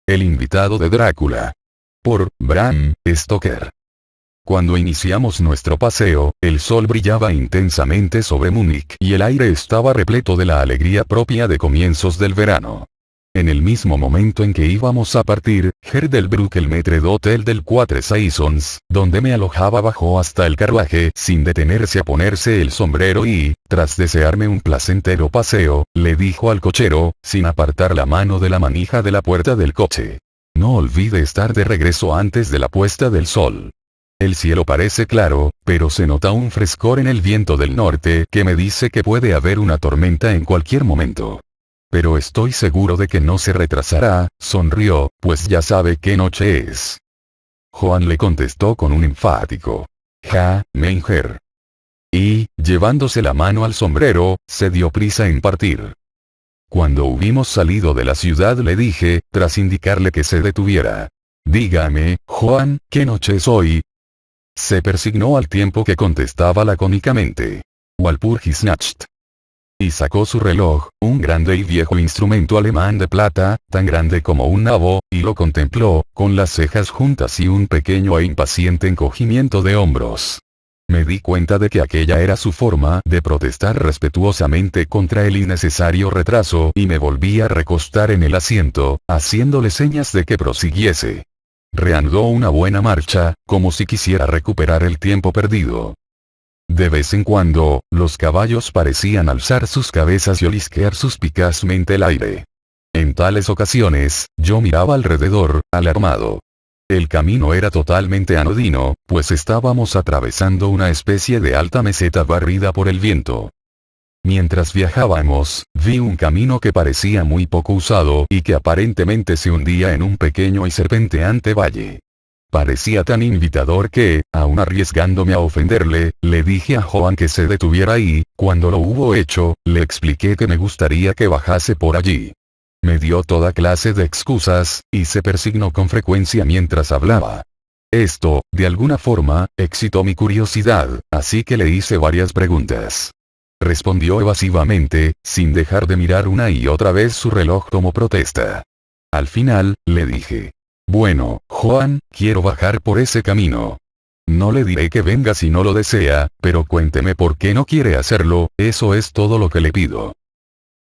El invitado de Drácula. Por Bram Stoker. Cuando iniciamos nuestro paseo, el sol brillaba intensamente sobre Múnich y el aire estaba repleto de la alegría propia de comienzos del verano. En el mismo momento en que íbamos a partir, Herdelbruck, el maître d'hôtel del Quatre Saisons, donde me alojaba, bajó hasta el carruaje sin detenerse a ponerse el sombrero y, tras desearme un placentero paseo, le dijo al cochero, sin apartar la mano de la manija de la puerta del coche: no olvide estar de regreso antes de la puesta del sol. El cielo parece claro, pero se nota un frescor en el viento del norte que me dice que puede haber una tormenta en cualquier momento. Pero estoy seguro de que no se retrasará, sonrió, pues ya sabe qué noche es. Joan le contestó con un enfático «Ja, mein Herr». Y, llevándose la mano al sombrero, se dio prisa en partir. Cuando hubimos salido de la ciudad le dije, tras indicarle que se detuviera: «Dígame, Joan, ¿qué noche es hoy?». Se persignó al tiempo que contestaba lacónicamente: «Walpurgisnacht». Y sacó su reloj, un grande y viejo instrumento alemán de plata, tan grande como un nabo, y lo contempló, con las cejas juntas y un pequeño e impaciente encogimiento de hombros. Me di cuenta de que aquella era su forma de protestar respetuosamente contra el innecesario retraso y me volví a recostar en el asiento, haciéndole señas de que prosiguiese. Reanudó una buena marcha, como si quisiera recuperar el tiempo perdido. De vez en cuando, los caballos parecían alzar sus cabezas y olisquear suspicazmente el aire. En tales ocasiones, yo miraba alrededor, alarmado. El camino era totalmente anodino, pues estábamos atravesando una especie de alta meseta barrida por el viento. Mientras viajábamos, vi un camino que parecía muy poco usado y que aparentemente se hundía en un pequeño y serpenteante valle. Parecía tan invitador que, aun arriesgándome a ofenderle, le dije a Joan que se detuviera y, cuando lo hubo hecho, le expliqué que me gustaría que bajase por allí. Me dio toda clase de excusas, y se persignó con frecuencia mientras hablaba. Esto, de alguna forma, excitó mi curiosidad, así que le hice varias preguntas. Respondió evasivamente, sin dejar de mirar una y otra vez su reloj como protesta. Al final, le dije: «Bueno, Joan, quiero bajar por ese camino. No le diré que venga si no lo desea, pero cuénteme por qué no quiere hacerlo, eso es todo lo que le pido».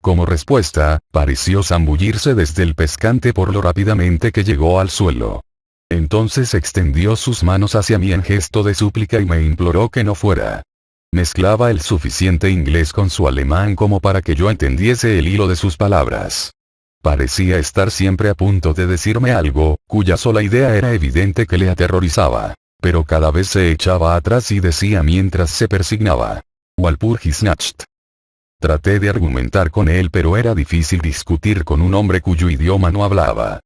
Como respuesta, pareció zambullirse desde el pescante por lo rápidamente que llegó al suelo. Entonces extendió sus manos hacia mí en gesto de súplica y me imploró que no fuera. Mezclaba el suficiente inglés con su alemán como para que yo entendiese el hilo de sus palabras. Parecía estar siempre a punto de decirme algo, cuya sola idea era evidente que le aterrorizaba. Pero cada vez se echaba atrás y decía mientras se persignaba: «Walpurgisnacht». Traté de argumentar con él, pero era difícil discutir con un hombre cuyo idioma no hablaba.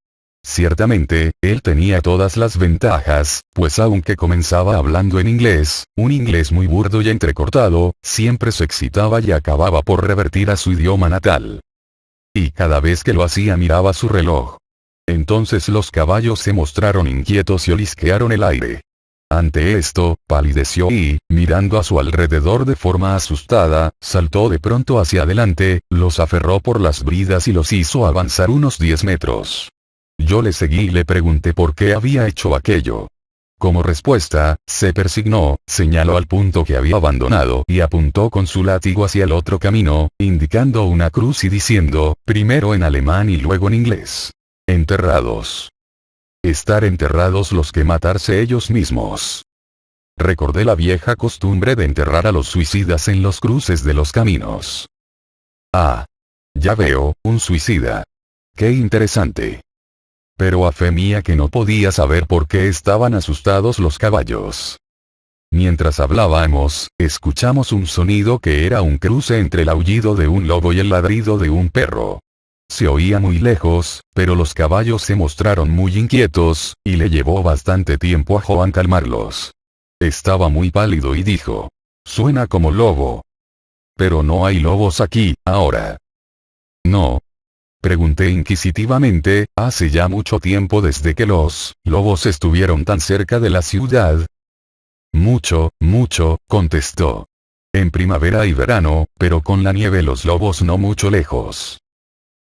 Ciertamente, él tenía todas las ventajas, pues aunque comenzaba hablando en inglés, un inglés muy burdo y entrecortado, siempre se excitaba y acababa por revertir a su idioma natal. Y cada vez que lo hacía miraba su reloj. Entonces los caballos se mostraron inquietos y olisquearon el aire. Ante esto, palideció y, mirando a su alrededor de forma asustada, saltó de pronto hacia adelante, los aferró por las bridas y los hizo avanzar unos 10 metros. Yo le seguí y le pregunté por qué había hecho aquello. Como respuesta, se persignó, señaló al punto que había abandonado y apuntó con su látigo hacia el otro camino, indicando una cruz y diciendo, primero en alemán y luego en inglés: «Enterrados». Estar enterrados los que matarse ellos mismos. Recordé la vieja costumbre de enterrar a los suicidas en los cruces de los caminos. Ah. Ya veo, un suicida. Qué interesante. Pero a fe mía que no podía saber por qué estaban asustados los caballos. Mientras hablábamos, escuchamos un sonido que era un cruce entre el aullido de un lobo y el ladrido de un perro. Se oía muy lejos, pero los caballos se mostraron muy inquietos, y le llevó bastante tiempo a Joan calmarlos. Estaba muy pálido y dijo: «Suena como lobo». «Pero no hay lobos aquí, ahora». «No». Pregunté inquisitivamente, ¿hace ya mucho tiempo desde que los lobos estuvieron tan cerca de la ciudad? «Mucho, mucho», contestó. «En primavera y verano, pero con la nieve los lobos no mucho lejos».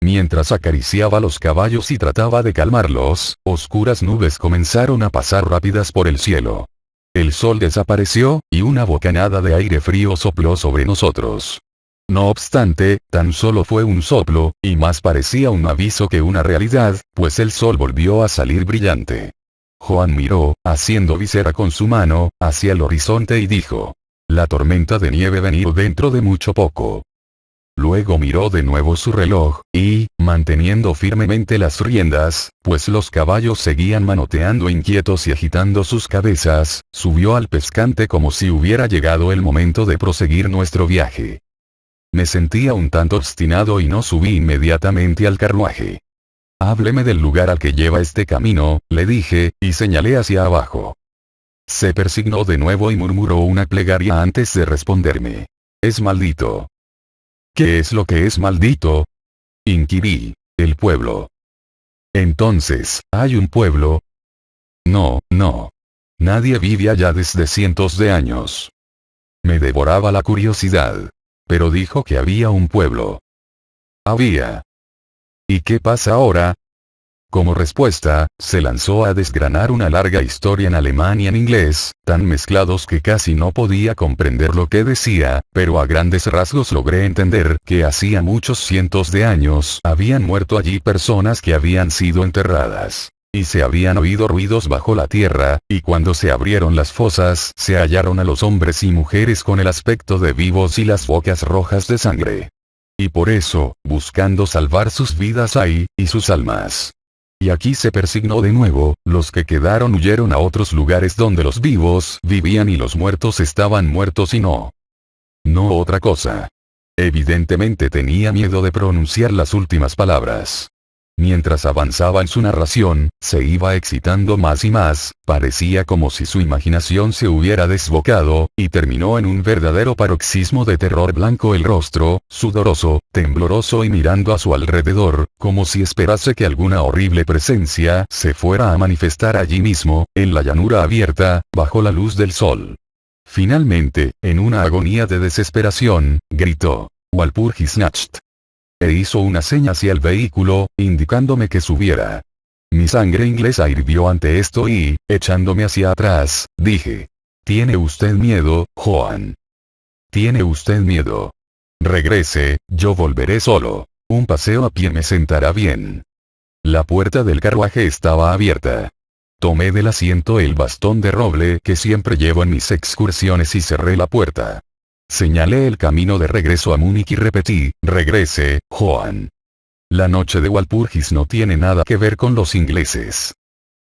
Mientras acariciaba los caballos y trataba de calmarlos, oscuras nubes comenzaron a pasar rápidas por el cielo. El sol desapareció, y una bocanada de aire frío sopló sobre nosotros. No obstante, tan solo fue un soplo, y más parecía un aviso que una realidad, pues el sol volvió a salir brillante. Joan miró, haciendo visera con su mano, hacia el horizonte y dijo: la tormenta de nieve venir dentro de mucho poco. Luego miró de nuevo su reloj, y, manteniendo firmemente las riendas, pues los caballos seguían manoteando inquietos y agitando sus cabezas, subió al pescante como si hubiera llegado el momento de proseguir nuestro viaje. Me sentía un tanto obstinado y no subí inmediatamente al carruaje. Hábleme del lugar al que lleva este camino, le dije, y señalé hacia abajo. Se persignó de nuevo y murmuró una plegaria antes de responderme. Es maldito. ¿Qué es lo que es maldito? Inquirí. El pueblo. Entonces, ¿hay un pueblo? No, no. Nadie vive allá desde cientos de años. Me devoraba la curiosidad. Pero dijo que había un pueblo. Había. ¿Y qué pasa ahora? Como respuesta, se lanzó a desgranar una larga historia en alemán y en inglés, tan mezclados que casi no podía comprender lo que decía, pero a grandes rasgos logré entender que hacía muchos cientos de años habían muerto allí personas que habían sido enterradas. Y se habían oído ruidos bajo la tierra, y cuando se abrieron las fosas se hallaron a los hombres y mujeres con el aspecto de vivos y las bocas rojas de sangre. Y por eso, buscando salvar sus vidas ahí, y sus almas. Y aquí se persignó de nuevo, los que quedaron huyeron a otros lugares donde los vivos vivían y los muertos estaban muertos y no otra cosa. Evidentemente tenía miedo de pronunciar las últimas palabras. Mientras avanzaba en su narración, se iba excitando más y más, parecía como si su imaginación se hubiera desbocado, y terminó en un verdadero paroxismo de terror. Blanco el rostro, sudoroso, tembloroso y mirando a su alrededor, como si esperase que alguna horrible presencia se fuera a manifestar allí mismo, en la llanura abierta, bajo la luz del sol. Finalmente, en una agonía de desesperación, gritó: Walpurgisnacht. E hizo una seña hacia el vehículo, indicándome que subiera. Mi sangre inglesa hirvió ante esto y, echándome hacia atrás, dije: ¿Tiene usted miedo, Joan? ¿Tiene usted miedo? Regrese, yo volveré solo. Un paseo a pie me sentará bien. La puerta del carruaje estaba abierta. Tomé del asiento el bastón de roble que siempre llevo en mis excursiones y cerré la puerta. Señalé el camino de regreso a Múnich y repetí: regrese, Joan. La noche de Walpurgis no tiene nada que ver con los ingleses.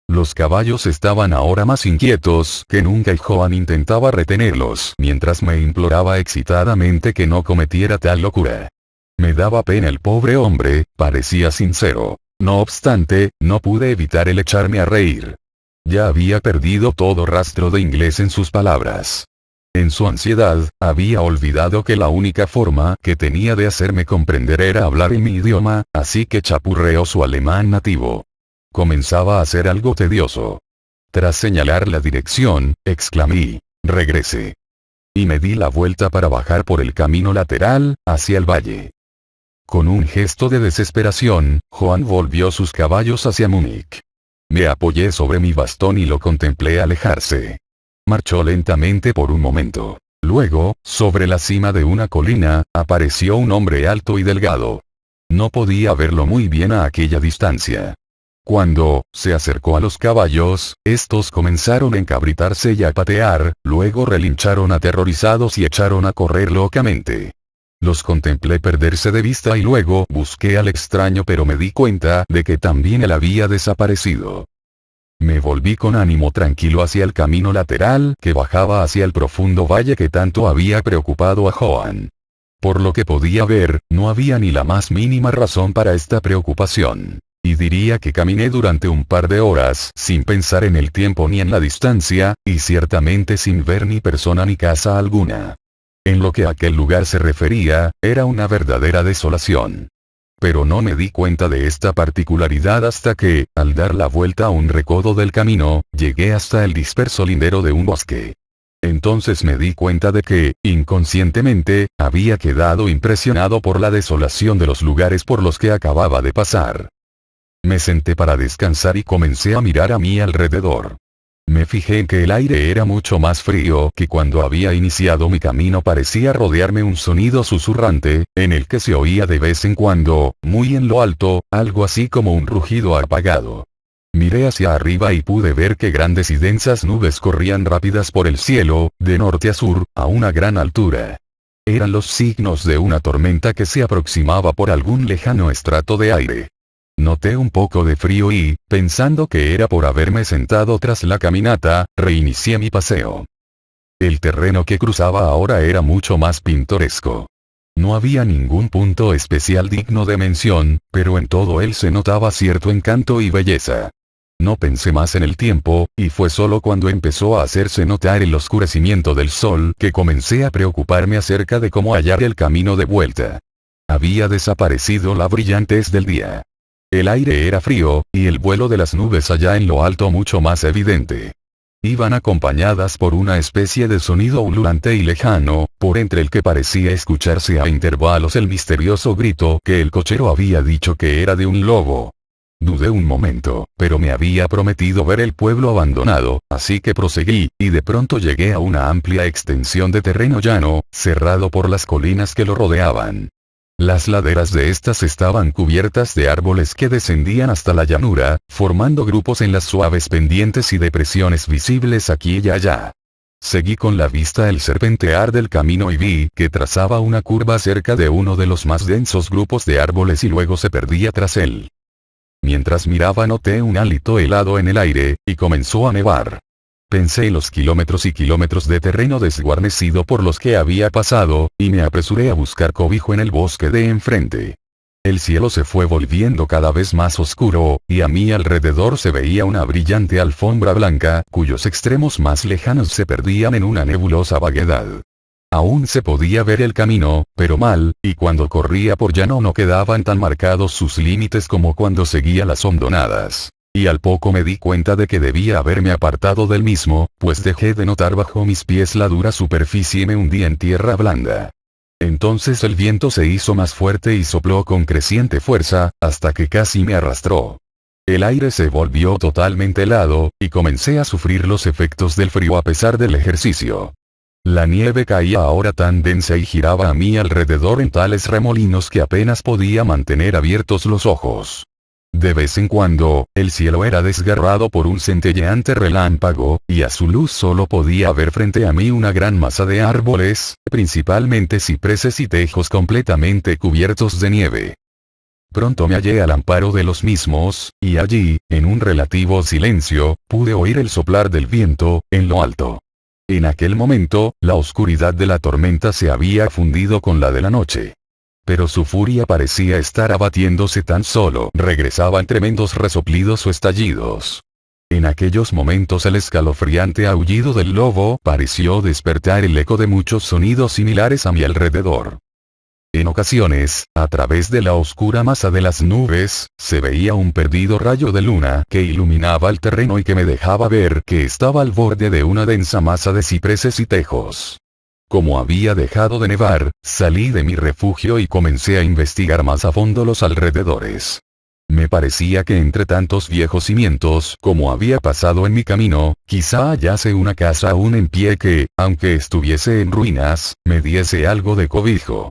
Los caballos estaban ahora más inquietos que nunca y Joan intentaba retenerlos mientras me imploraba excitadamente que no cometiera tal locura. Me daba pena el pobre hombre, parecía sincero. No obstante, no pude evitar el echarme a reír. Ya había perdido todo rastro de inglés en sus palabras. En su ansiedad, había olvidado que la única forma que tenía de hacerme comprender era hablar en mi idioma, así que chapurreó su alemán nativo. Comenzaba a ser algo tedioso. Tras señalar la dirección, exclamé: regrese. Y me di la vuelta para bajar por el camino lateral, hacia el valle. Con un gesto de desesperación, Joan volvió sus caballos hacia Múnich. Me apoyé sobre mi bastón y lo contemplé alejarse. Marchó lentamente por un momento. Luego, sobre la cima de una colina, apareció un hombre alto y delgado. No podía verlo muy bien a aquella distancia. Cuando se acercó a los caballos, estos comenzaron a encabritarse y a patear, luego relincharon aterrorizados y echaron a correr locamente. Los contemplé perderse de vista y luego busqué al extraño, pero me di cuenta de que también él había desaparecido. Me volví con ánimo tranquilo hacia el camino lateral que bajaba hacia el profundo valle que tanto había preocupado a Joan. Por lo que podía ver, no había ni la más mínima razón para esta preocupación. Y diría que caminé durante un par de horas sin pensar en el tiempo ni en la distancia, y ciertamente sin ver ni persona ni casa alguna. En lo que a aquel lugar se refería, era una verdadera desolación. Pero no me di cuenta de esta particularidad hasta que, al dar la vuelta a un recodo del camino, llegué hasta el disperso lindero de un bosque. Entonces me di cuenta de que, inconscientemente, había quedado impresionado por la desolación de los lugares por los que acababa de pasar. Me senté para descansar y comencé a mirar a mi alrededor. Me fijé en que el aire era mucho más frío que cuando había iniciado mi camino. Parecía rodearme un sonido susurrante, en el que se oía de vez en cuando, muy en lo alto, algo así como un rugido apagado. Miré hacia arriba y pude ver que grandes y densas nubes corrían rápidas por el cielo, de norte a sur, a una gran altura. Eran los signos de una tormenta que se aproximaba por algún lejano estrato de aire. Noté un poco de frío y, pensando que era por haberme sentado tras la caminata, reinicié mi paseo. El terreno que cruzaba ahora era mucho más pintoresco. No había ningún punto especial digno de mención, pero en todo él se notaba cierto encanto y belleza. No pensé más en el tiempo, y fue solo cuando empezó a hacerse notar el oscurecimiento del sol que comencé a preocuparme acerca de cómo hallar el camino de vuelta. Había desaparecido la brillantez del día. El aire era frío, y el vuelo de las nubes allá en lo alto mucho más evidente. Iban acompañadas por una especie de sonido ululante y lejano, por entre el que parecía escucharse a intervalos el misterioso grito que el cochero había dicho que era de un lobo. Dudé un momento, pero me había prometido ver el pueblo abandonado, así que proseguí, y de pronto llegué a una amplia extensión de terreno llano, cerrado por las colinas que lo rodeaban. Las laderas de estas estaban cubiertas de árboles que descendían hasta la llanura, formando grupos en las suaves pendientes y depresiones visibles aquí y allá. Seguí con la vista el serpentear del camino y vi que trazaba una curva cerca de uno de los más densos grupos de árboles y luego se perdía tras él. Mientras miraba noté un hálito helado en el aire, y comenzó a nevar. Pensé en los kilómetros y kilómetros de terreno desguarnecido por los que había pasado, y me apresuré a buscar cobijo en el bosque de enfrente. El cielo se fue volviendo cada vez más oscuro, y a mi alrededor se veía una brillante alfombra blanca, cuyos extremos más lejanos se perdían en una nebulosa vaguedad. Aún se podía ver el camino, pero mal, y cuando corría por llano no quedaban tan marcados sus límites como cuando seguía las hondonadas. Y al poco me di cuenta de que debía haberme apartado del mismo, pues dejé de notar bajo mis pies la dura superficie y me hundí en tierra blanda. Entonces el viento se hizo más fuerte y sopló con creciente fuerza, hasta que casi me arrastró. El aire se volvió totalmente helado, y comencé a sufrir los efectos del frío a pesar del ejercicio. La nieve caía ahora tan densa y giraba a mi alrededor en tales remolinos que apenas podía mantener abiertos los ojos. De vez en cuando, el cielo era desgarrado por un centelleante relámpago, y a su luz solo podía ver frente a mí una gran masa de árboles, principalmente cipreses y tejos completamente cubiertos de nieve. Pronto me hallé al amparo de los mismos, y allí, en un relativo silencio, pude oír el soplar del viento, en lo alto. En aquel momento, la oscuridad de la tormenta se había fundido con la de la noche. Pero su furia parecía estar abatiéndose tan solo regresaban tremendos resoplidos o estallidos. En aquellos momentos el escalofriante aullido del lobo pareció despertar el eco de muchos sonidos similares a mi alrededor. En ocasiones, a través de la oscura masa de las nubes, se veía un perdido rayo de luna que iluminaba el terreno y que me dejaba ver que estaba al borde de una densa masa de cipreses y tejos. Como había dejado de nevar, salí de mi refugio y comencé a investigar más a fondo los alrededores. Me parecía que entre tantos viejos cimientos como había pasado en mi camino, quizá hallase una casa aún en pie que, aunque estuviese en ruinas, me diese algo de cobijo.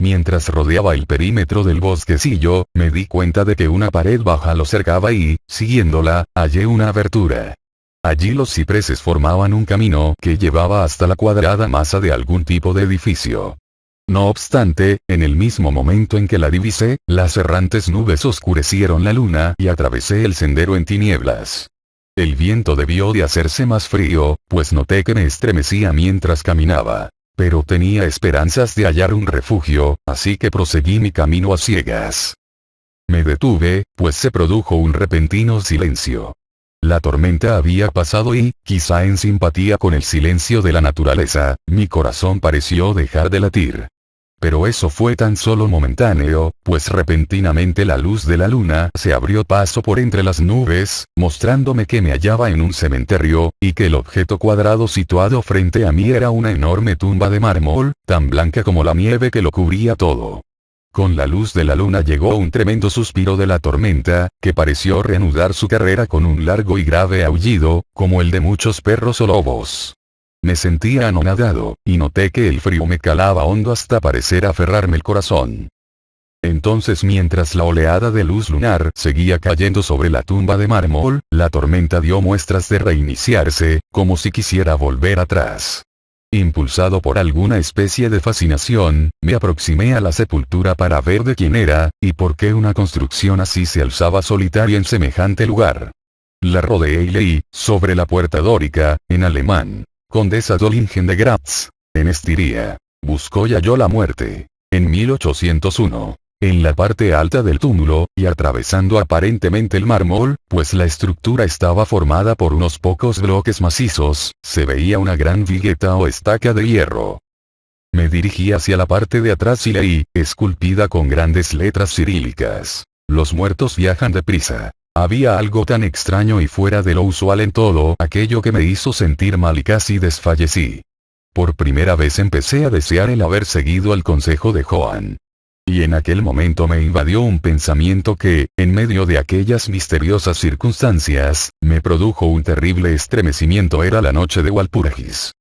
Mientras rodeaba el perímetro del bosquecillo, me di cuenta de que una pared baja lo cercaba y, siguiéndola, hallé una abertura. Allí los cipreses formaban un camino que llevaba hasta la cuadrada masa de algún tipo de edificio. No obstante, en el mismo momento en que la divisé, las errantes nubes oscurecieron la luna y atravesé el sendero en tinieblas. El viento debió de hacerse más frío, pues noté que me estremecía mientras caminaba. Pero tenía esperanzas de hallar un refugio, así que proseguí mi camino a ciegas. Me detuve, pues se produjo un repentino silencio. La tormenta había pasado y, quizá en simpatía con el silencio de la naturaleza, mi corazón pareció dejar de latir. Pero eso fue tan solo momentáneo, pues repentinamente la luz de la luna se abrió paso por entre las nubes, mostrándome que me hallaba en un cementerio, y que el objeto cuadrado situado frente a mí era una enorme tumba de mármol, tan blanca como la nieve que lo cubría todo. Con la luz de la luna llegó un tremendo suspiro de la tormenta, que pareció reanudar su carrera con un largo y grave aullido, como el de muchos perros o lobos. Me sentía anonadado, y noté que el frío me calaba hondo hasta parecer aferrarme el corazón. Entonces, mientras la oleada de luz lunar seguía cayendo sobre la tumba de mármol, la tormenta dio muestras de reiniciarse, como si quisiera volver atrás. Impulsado por alguna especie de fascinación, me aproximé a la sepultura para ver de quién era, y por qué una construcción así se alzaba solitaria en semejante lugar. La rodeé y leí, sobre la puerta dórica, en alemán: Condesa Dollingen de Graz, en Estiria. Buscó y halló la muerte. En 1801. En la parte alta del túmulo, y atravesando aparentemente el mármol, pues la estructura estaba formada por unos pocos bloques macizos, se veía una gran vigueta o estaca de hierro. Me dirigí hacia la parte de atrás y leí, esculpida con grandes letras cirílicas: Los muertos viajan deprisa. Había algo tan extraño y fuera de lo usual en todo aquello que me hizo sentir mal y casi desfallecí. Por primera vez empecé a desear el haber seguido el consejo de Johann. Y en aquel momento me invadió un pensamiento que, en medio de aquellas misteriosas circunstancias, me produjo un terrible estremecimiento. Era la noche de Walpurgis.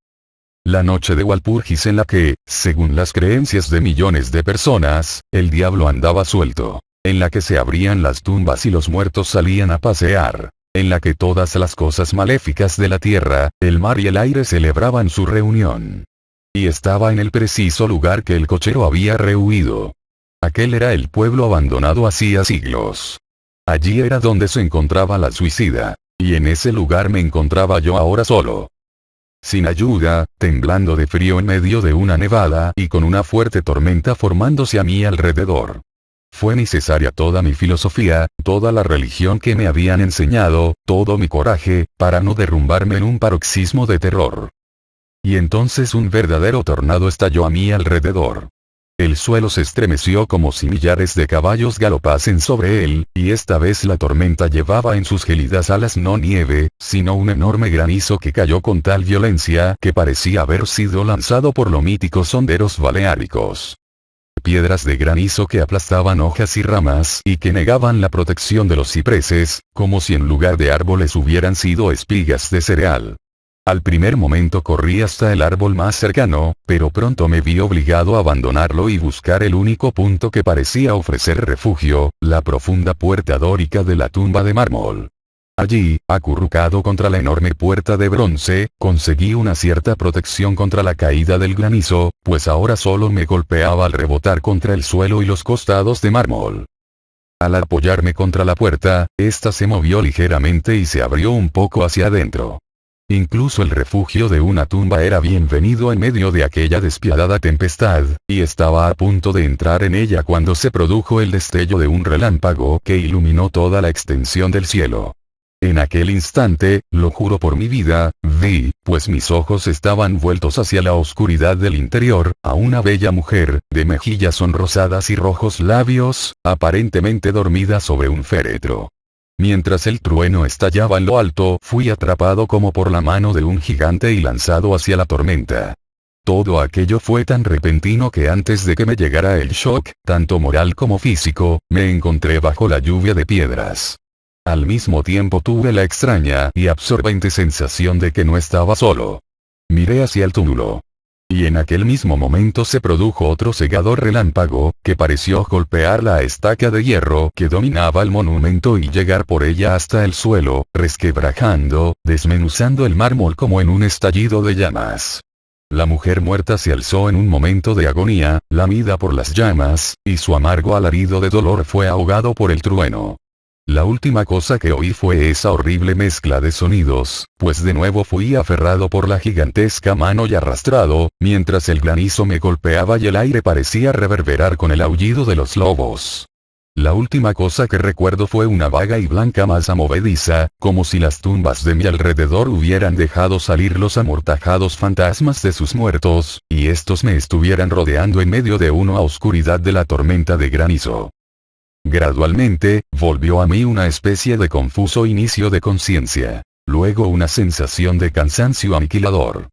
La noche de Walpurgis en la que, según las creencias de millones de personas, el diablo andaba suelto. En la que se abrían las tumbas y los muertos salían a pasear. En la que todas las cosas maléficas de la tierra, el mar y el aire celebraban su reunión. Y estaba en el preciso lugar que el cochero había rehuido. Aquel era el pueblo abandonado hacía siglos. Allí era donde se encontraba la suicida. Y en ese lugar me encontraba yo ahora solo. Sin ayuda, temblando de frío en medio de una nevada y con una fuerte tormenta formándose a mi alrededor. Fue necesaria toda mi filosofía, toda la religión que me habían enseñado, todo mi coraje, para no derrumbarme en un paroxismo de terror. Y entonces un verdadero tornado estalló a mi alrededor. El suelo se estremeció como si millares de caballos galopasen sobre él, y esta vez la tormenta llevaba en sus gélidas alas no nieve, sino un enorme granizo que cayó con tal violencia que parecía haber sido lanzado por los míticos honderos baleáricos. Piedras de granizo que aplastaban hojas y ramas y que negaban la protección de los cipreses, como si en lugar de árboles hubieran sido espigas de cereal. Al primer momento corrí hasta el árbol más cercano, pero pronto me vi obligado a abandonarlo y buscar el único punto que parecía ofrecer refugio, la profunda puerta dórica de la tumba de mármol. Allí, acurrucado contra la enorme puerta de bronce, conseguí una cierta protección contra la caída del granizo, pues ahora solo me golpeaba al rebotar contra el suelo y los costados de mármol. Al apoyarme contra la puerta, ésta se movió ligeramente y se abrió un poco hacia adentro. Incluso el refugio de una tumba era bienvenido en medio de aquella despiadada tempestad, y estaba a punto de entrar en ella cuando se produjo el destello de un relámpago que iluminó toda la extensión del cielo. En aquel instante, lo juro por mi vida, vi, pues mis ojos estaban vueltos hacia la oscuridad del interior, a una bella mujer, de mejillas sonrosadas y rojos labios, aparentemente dormida sobre un féretro. Mientras el trueno estallaba en lo alto, fui atrapado como por la mano de un gigante y lanzado hacia la tormenta. Todo aquello fue tan repentino que antes de que me llegara el shock, tanto moral como físico, me encontré bajo la lluvia de piedras. Al mismo tiempo tuve la extraña y absorbente sensación de que no estaba solo. Miré hacia el túmulo. Y en aquel mismo momento se produjo otro cegador relámpago, que pareció golpear la estaca de hierro que dominaba el monumento y llegar por ella hasta el suelo, resquebrajando, desmenuzando el mármol como en un estallido de llamas. La mujer muerta se alzó en un momento de agonía, lamida por las llamas, y su amargo alarido de dolor fue ahogado por el trueno. La última cosa que oí fue esa horrible mezcla de sonidos, pues de nuevo fui aferrado por la gigantesca mano y arrastrado, mientras el granizo me golpeaba y el aire parecía reverberar con el aullido de los lobos. La última cosa que recuerdo fue una vaga y blanca masa movediza, como si las tumbas de mi alrededor hubieran dejado salir los amortajados fantasmas de sus muertos, y estos me estuvieran rodeando en medio de una oscuridad de la tormenta de granizo. Gradualmente, volvió a mí una especie de confuso inicio de conciencia. Luego una sensación de cansancio aniquilador.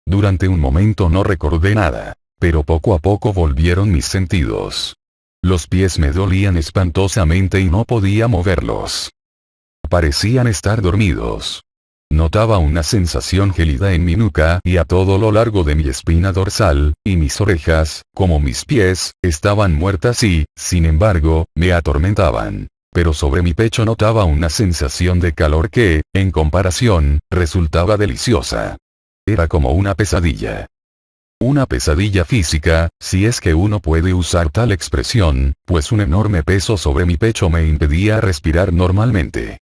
Durante un momento no recordé nada, pero poco a poco volvieron mis sentidos. Los pies me dolían espantosamente y no podía moverlos. Parecían estar dormidos. Notaba una sensación gélida en mi nuca y a todo lo largo de mi espina dorsal, y mis orejas, como mis pies, estaban muertas y, sin embargo, me atormentaban. Pero sobre mi pecho notaba una sensación de calor que, en comparación, resultaba deliciosa. Era como una pesadilla. Una pesadilla física, si es que uno puede usar tal expresión, pues un enorme peso sobre mi pecho me impedía respirar normalmente.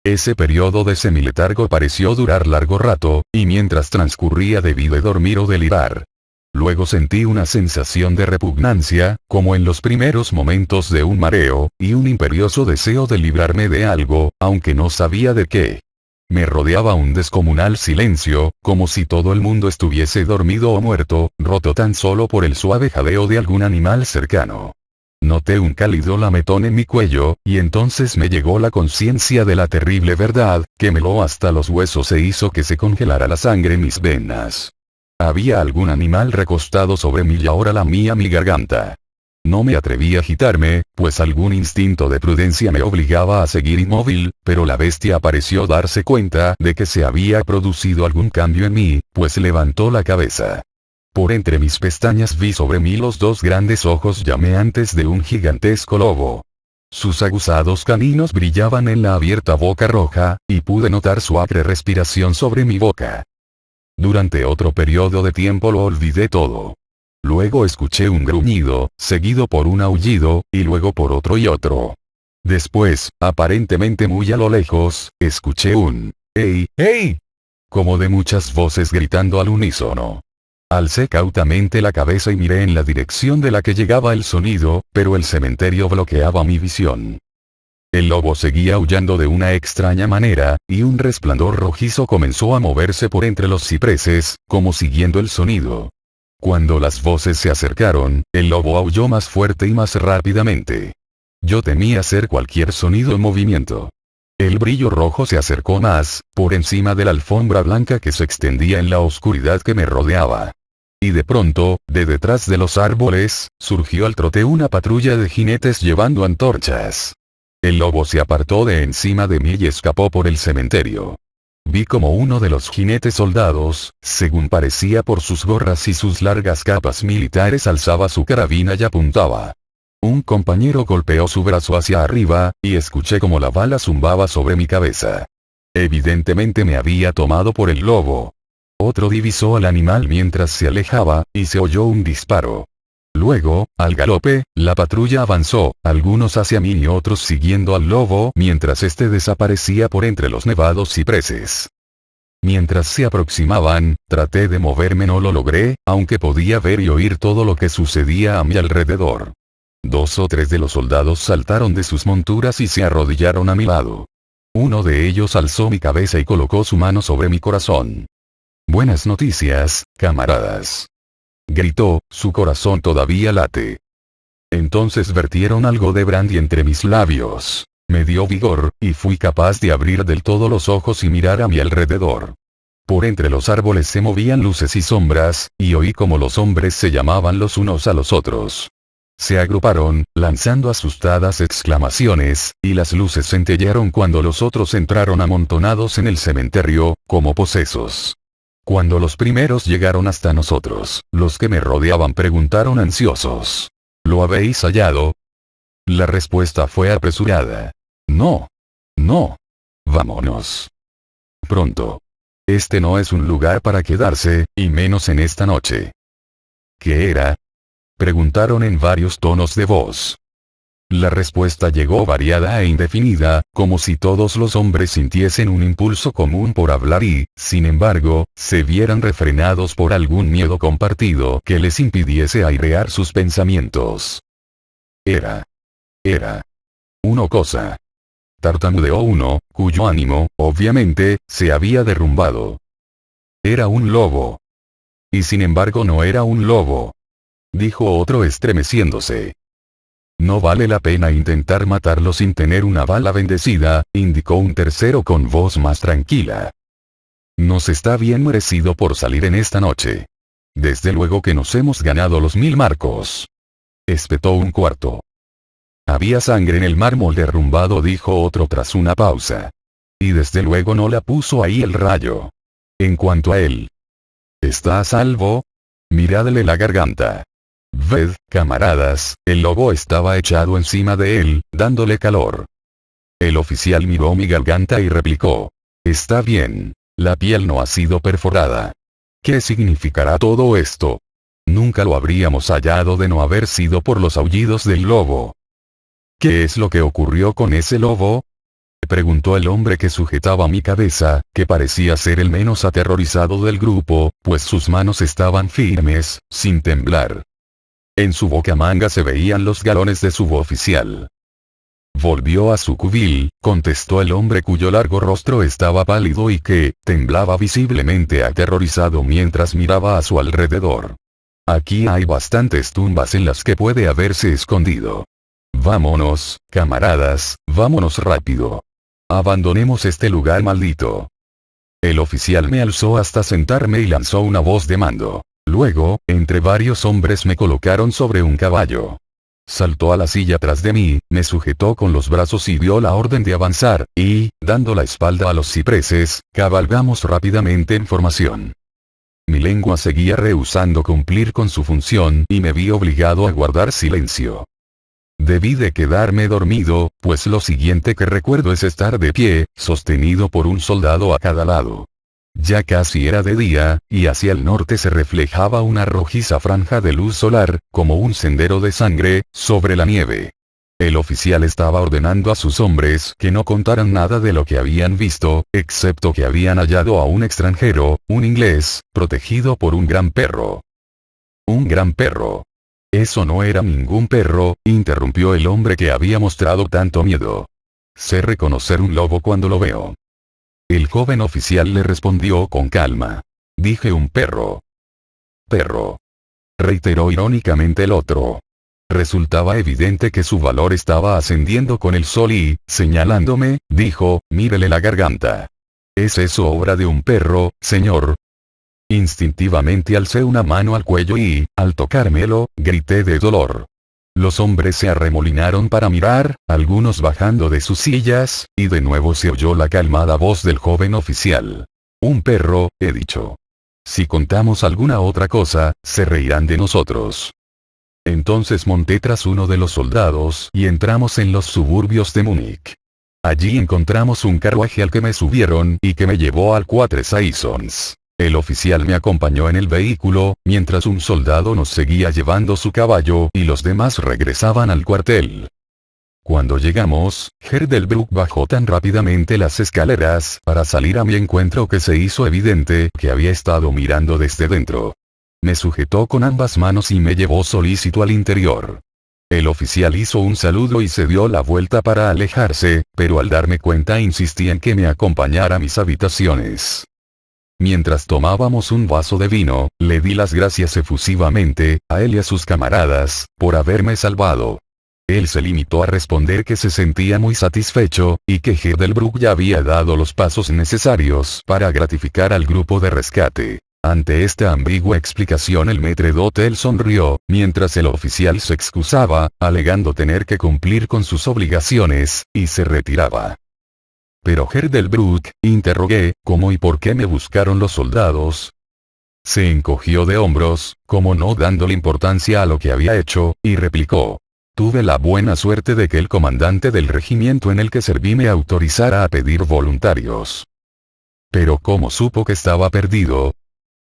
Ese periodo de semiletargo pareció durar largo rato, y mientras transcurría debí de dormir o delirar. Luego sentí una sensación de repugnancia, como en los primeros momentos de un mareo, y un imperioso deseo de librarme de algo, aunque no sabía de qué. Me rodeaba un descomunal silencio, como si todo el mundo estuviese dormido o muerto, roto tan solo por el suave jadeo de algún animal cercano. Noté un cálido lametón en mi cuello, y entonces me llegó la conciencia de la terrible verdad, que me heló hasta los huesos e hizo que se congelara la sangre en mis venas. Había algún animal recostado sobre mí y ahora lamía mi garganta. No me atreví a agitarme, pues algún instinto de prudencia me obligaba a seguir inmóvil, pero la bestia pareció darse cuenta de que se había producido algún cambio en mí, pues levantó la cabeza. Por entre mis pestañas vi sobre mí los dos grandes ojos llameantes de un gigantesco lobo. Sus aguzados caninos brillaban en la abierta boca roja, y pude notar su acre respiración sobre mi boca. Durante otro periodo de tiempo lo olvidé todo. Luego escuché un gruñido, seguido por un aullido, y luego por otro y otro. Después, aparentemente muy a lo lejos, escuché un ¡Ey! ¡Ey! Como de muchas voces gritando al unísono. Alcé cautamente la cabeza y miré en la dirección de la que llegaba el sonido, pero el cementerio bloqueaba mi visión. El lobo seguía aullando de una extraña manera, y un resplandor rojizo comenzó a moverse por entre los cipreses, como siguiendo el sonido. Cuando las voces se acercaron, el lobo aulló más fuerte y más rápidamente. Yo temía hacer cualquier sonido en movimiento. El brillo rojo se acercó más, por encima de la alfombra blanca que se extendía en la oscuridad que me rodeaba. Y de pronto, de detrás de los árboles, surgió al trote una patrulla de jinetes llevando antorchas. El lobo se apartó de encima de mí y escapó por el cementerio. Vi como uno de los jinetes soldados, según parecía por sus gorras y sus largas capas militares, alzaba su carabina y apuntaba. Un compañero golpeó su brazo hacia arriba, y escuché como la bala zumbaba sobre mi cabeza. Evidentemente me había tomado por el lobo. Otro divisó al animal mientras se alejaba, y se oyó un disparo. Luego, al galope, la patrulla avanzó, algunos hacia mí y otros siguiendo al lobo mientras este desaparecía por entre los nevados cipreses. Mientras se aproximaban, traté de moverme, no lo logré, aunque podía ver y oír todo lo que sucedía a mi alrededor. 2 o 3 de los soldados saltaron de sus monturas y se arrodillaron a mi lado. Uno de ellos alzó mi cabeza y colocó su mano sobre mi corazón. «Buenas noticias, camaradas», gritó, su corazón todavía late. Entonces vertieron algo de brandy entre mis labios. Me dio vigor, y fui capaz de abrir del todo los ojos y mirar a mi alrededor. Por entre los árboles se movían luces y sombras, y oí como los hombres se llamaban los unos a los otros. Se agruparon, lanzando asustadas exclamaciones, y las luces centellearon cuando los otros entraron amontonados en el cementerio, como posesos. Cuando los primeros llegaron hasta nosotros, los que me rodeaban preguntaron ansiosos: ¿Lo habéis hallado? La respuesta fue apresurada: No. No. Vámonos. Pronto. Este no es un lugar para quedarse, y menos en esta noche. ¿Qué era?, preguntaron en varios tonos de voz. La respuesta llegó variada e indefinida, como si todos los hombres sintiesen un impulso común por hablar y, sin embargo, se vieran refrenados por algún miedo compartido que les impidiese airear sus pensamientos. Era Era una cosa. Tartamudeó uno, cuyo ánimo, obviamente, se había derrumbado. Era un lobo. Y sin embargo no era un lobo. Dijo otro estremeciéndose. No vale la pena intentar matarlo sin tener una bala bendecida, indicó un tercero con voz más tranquila. Nos está bien merecido por salir en esta noche. Desde luego que nos hemos ganado los 1000 marcos. Espetó un cuarto. Había sangre en el mármol derrumbado, dijo otro tras una pausa. Y desde luego no la puso ahí el rayo. En cuanto a él. ¿Está a salvo? Miradle la garganta. Ved, camaradas, el lobo estaba echado encima de él, dándole calor. El oficial miró mi garganta y replicó. Está bien. La piel no ha sido perforada. ¿Qué significará todo esto? Nunca lo habríamos hallado de no haber sido por los aullidos del lobo. ¿Qué es lo que ocurrió con ese lobo? Preguntó el hombre que sujetaba mi cabeza, que parecía ser el menos aterrorizado del grupo, pues sus manos estaban firmes, sin temblar. En su bocamanga se veían los galones de suboficial. Volvió a su cubil, contestó el hombre cuyo largo rostro estaba pálido y que, temblaba visiblemente aterrorizado mientras miraba a su alrededor. Aquí hay bastantes tumbas en las que puede haberse escondido. Vámonos, camaradas, vámonos rápido. Abandonemos este lugar maldito. El oficial me alzó hasta sentarme y lanzó una voz de mando. Luego, entre varios hombres me colocaron sobre un caballo. Saltó a la silla tras de mí, me sujetó con los brazos y dio la orden de avanzar, y, dando la espalda a los cipreses, cabalgamos rápidamente en formación. Mi lengua seguía rehusando cumplir con su función y me vi obligado a guardar silencio. Debí de quedarme dormido, pues lo siguiente que recuerdo es estar de pie, sostenido por un soldado a cada lado. Ya casi era de día, y hacia el norte se reflejaba una rojiza franja de luz solar, como un sendero de sangre, sobre la nieve. El oficial estaba ordenando a sus hombres que no contaran nada de lo que habían visto, excepto que habían hallado a un extranjero, un inglés, protegido por un gran perro. Un gran perro. Eso no era ningún perro, interrumpió el hombre que había mostrado tanto miedo. Sé reconocer un lobo cuando lo veo. El joven oficial le respondió con calma. Dije un perro. Perro. Reiteró irónicamente el otro. Resultaba evidente que su valor estaba ascendiendo con el sol y, señalándome, dijo, mírele la garganta. ¿Es eso obra de un perro, señor? Instintivamente alcé una mano al cuello y, al tocármelo, grité de dolor. Los hombres se arremolinaron para mirar, algunos bajando de sus sillas, y de nuevo se oyó la calmada voz del joven oficial. Un perro, he dicho. Si contamos alguna otra cosa, se reirán de nosotros. Entonces monté tras uno de los soldados y entramos en los suburbios de Múnich. Allí encontramos un carruaje al que me subieron y que me llevó al Quatre Saisons. El oficial me acompañó en el vehículo, mientras un soldado nos seguía llevando su caballo y los demás regresaban al cuartel. Cuando llegamos, Herdelbruck bajó tan rápidamente las escaleras para salir a mi encuentro que se hizo evidente que había estado mirando desde dentro. Me sujetó con ambas manos y me llevó solícito al interior. El oficial hizo un saludo y se dio la vuelta para alejarse, pero al darme cuenta insistí en que me acompañara a mis habitaciones. Mientras tomábamos un vaso de vino, le di las gracias efusivamente, a él y a sus camaradas, por haberme salvado. Él se limitó a responder que se sentía muy satisfecho, y que Herdelbruck ya había dado los pasos necesarios para gratificar al grupo de rescate. Ante esta ambigua explicación el maître d'hôtel sonrió, mientras el oficial se excusaba, alegando tener que cumplir con sus obligaciones, y se retiraba. Pero Herdelbruck, interrogué, ¿cómo y por qué me buscaron los soldados? Se encogió de hombros, como no dándole importancia a lo que había hecho, y replicó. Tuve la buena suerte de que el comandante del regimiento en el que serví me autorizara a pedir voluntarios. ¿Pero cómo supo que estaba perdido?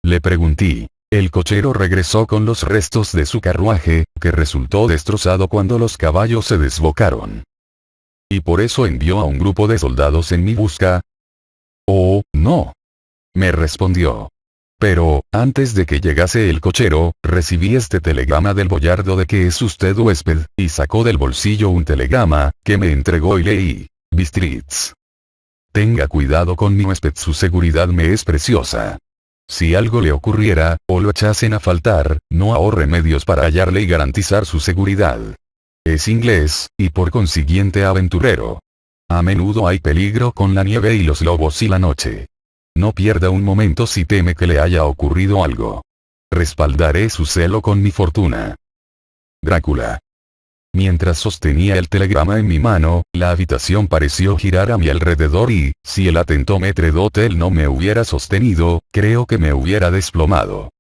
Le pregunté. El cochero regresó con los restos de su carruaje, que resultó destrozado cuando los caballos se desbocaron. ¿Y por eso envió a un grupo de soldados en mi busca? Oh, no. Me respondió. Pero, antes de que llegase el cochero, recibí este telegrama del boyardo de que es usted huésped, y sacó del bolsillo un telegrama, que me entregó y leí. Bistritz. Tenga cuidado con mi huésped, su seguridad me es preciosa. Si algo le ocurriera, o lo echasen a faltar, no ahorre medios para hallarle y garantizar su seguridad. Es inglés, y por consiguiente aventurero. A menudo hay peligro con la nieve y los lobos y la noche. No pierda un momento si teme que le haya ocurrido algo. Respaldaré su celo con mi fortuna. Drácula. Mientras sostenía el telegrama en mi mano, la habitación pareció girar a mi alrededor y, si el atentómetro Doppler no me hubiera sostenido, creo que me hubiera desplomado.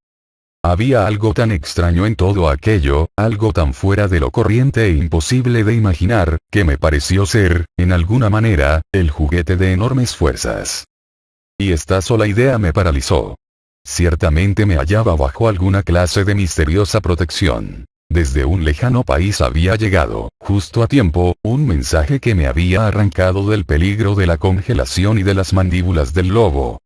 Había algo tan extraño en todo aquello, algo tan fuera de lo corriente e imposible de imaginar, que me pareció ser, en alguna manera, el juguete de enormes fuerzas. Y esta sola idea me paralizó. Ciertamente me hallaba bajo alguna clase de misteriosa protección. Desde un lejano país había llegado, justo a tiempo, un mensaje que me había arrancado del peligro de la congelación y de las mandíbulas del lobo.